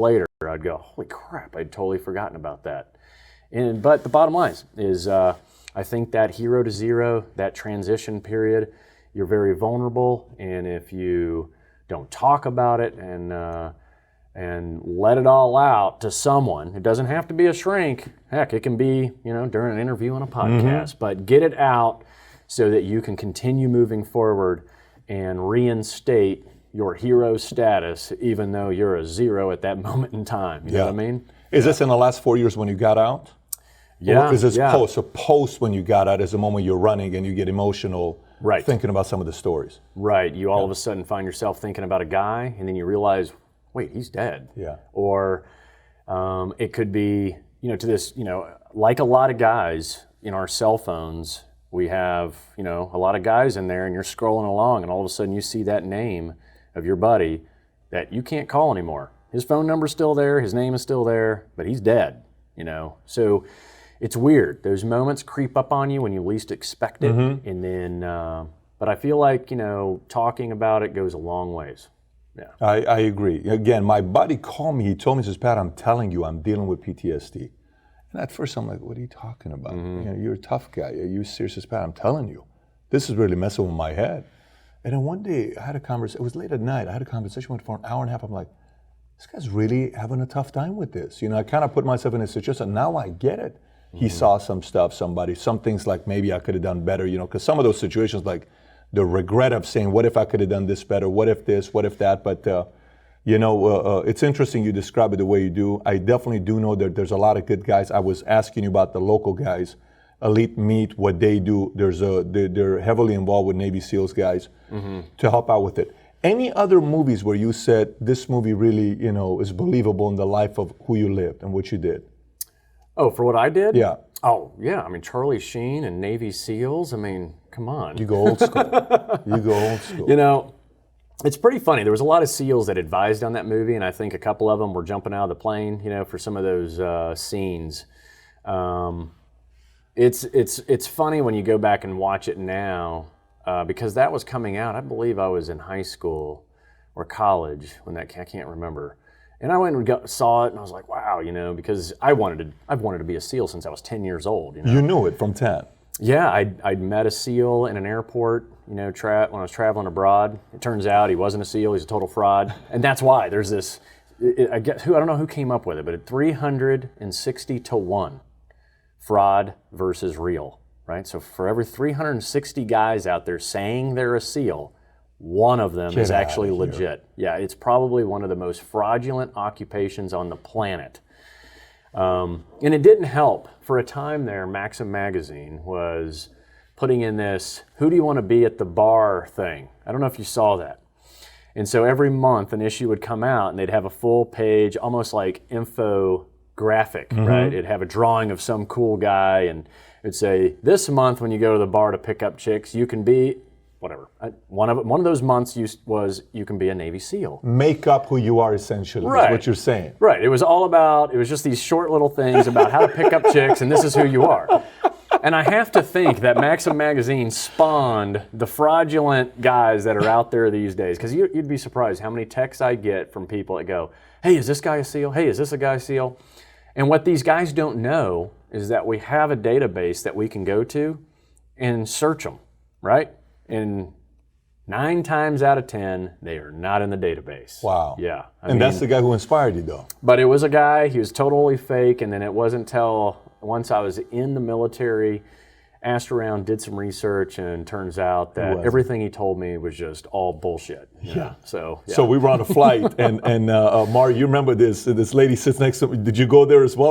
later, I'd go, holy crap, I'd totally forgotten about that. But the bottom line is I think that hero to zero, that transition period, you're very vulnerable, and if you don't talk about it and let it all out to someone, it doesn't have to be a shrink. Heck, it can be, during an interview on a podcast, but get it out so that you can continue moving forward and reinstate your hero status, even though you're a zero at that moment in time. You know what I mean? Is this in the last 4 years when you got out? Yeah. Or is this post? So post when you got out is the moment you're running and you get emotional thinking about some of the stories. Right. You all of a sudden find yourself thinking about a guy, and then you realize, wait, he's dead. Yeah. Or it could be, to this, like a lot of guys in our cell phones, we have, a lot of guys in there, and you're scrolling along, and all of a sudden you see that name of your buddy that you can't call anymore. His phone number's still there, his name is still there, but he's dead, So it's weird. Those moments creep up on you when you least expect it. And then, but I feel like, talking about it goes a long ways. Yeah. I agree. Again, my buddy called me, he told me, he says, Pat, I'm telling you, I'm dealing with PTSD. And at first I'm like, what are you talking about? You're a tough guy. Are you serious? He says, Pat, I'm telling you, this is really messing with my head. And then one day I had a conversation, it was late at night, I had a conversation with him for an hour and a half. I'm like, this guy's really having a tough time with this. I kind of put myself in a situation, now I get it. He saw some stuff, some things like maybe I could have done better, because some of those situations, like the regret of saying, what if I could have done this better? What if this, what if that? But, it's interesting you describe it the way you do. I definitely do know that there's a lot of good guys. I was asking you about the local guys, Elite Meat, what they do. They're heavily involved with Navy SEALs guys to help out with it. Any other movies where you said this movie really, is believable in the life of who you lived and what you did? Oh, for what I did? Yeah. Oh, yeah. Charlie Sheen and Navy SEALs. Come on. You go old school. It's pretty funny. There was a lot of SEALs that advised on that movie, and I think a couple of them were jumping out of the plane, for some of those scenes. It's funny when you go back and watch it now, because that was coming out. I believe I was in high school or college when I can't remember. And I went and saw it, and I was like, wow, because I've wanted to be a SEAL since I was 10 years old. You knew it from 10. Yeah, I'd met a SEAL in an airport, when I was traveling abroad. It turns out he wasn't a SEAL, he's a total fraud. And that's why there's this, I don't know who came up with it, but at 360 to 1, fraud versus real, right? So for every 360 guys out there saying they're a SEAL, one of them is actually legit. Yeah, it's probably one of the most fraudulent occupations on the planet. And it didn't help. For a time there, Maxim magazine was putting in this, who do you want to be at the bar thing. I don't know if you saw that. And so every month an issue would come out and they'd have a full page, almost like infographic, right? It'd have a drawing of some cool guy and it'd say, this month when you go to the bar to pick up chicks, you can be whatever. One of those months was you can be a Navy SEAL. Make up who you are, essentially, is what you're saying. Right. It was just these short little things about how to pick up chicks, and this is who you are. And I have to think that Maxim magazine spawned the fraudulent guys that are out there these days, because you'd be surprised how many texts I get from people that go, hey, is this guy a SEAL? Hey, is this a guy a SEAL? And what these guys don't know is that we have a database that we can go to and search them, right? And 9 times out of 10, they are not in the database. Wow. Yeah. And that's the guy who inspired you, though. But it was a guy, he was totally fake, and then it wasn't until once I was in the military, asked around, did some research, and turns out that everything he told me was just all bullshit. Yeah. So we were on a flight, and Mario, you remember this lady sits next to me. Did you go there as well?